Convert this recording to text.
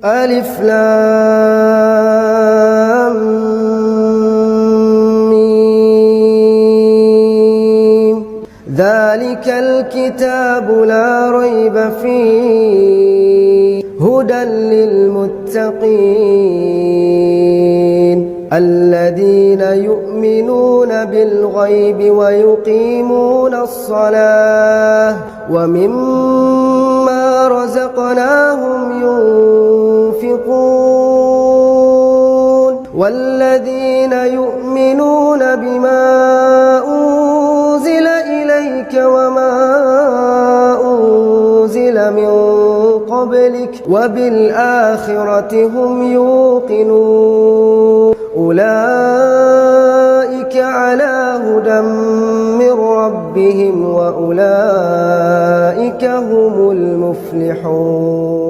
ألف لام ميم. ذلك الكتاب لا ريب فيه هدى للمتقين الذين يؤمنون بالغيب ويقيمون الصلاة ومما رزقناهم ينفقون والذين يؤمنون بما أنزل إليك وما أنزل من قبلك وبالآخرة هم يوقنون أولئك على هدى من ربهم وأولئك هم المفلحون.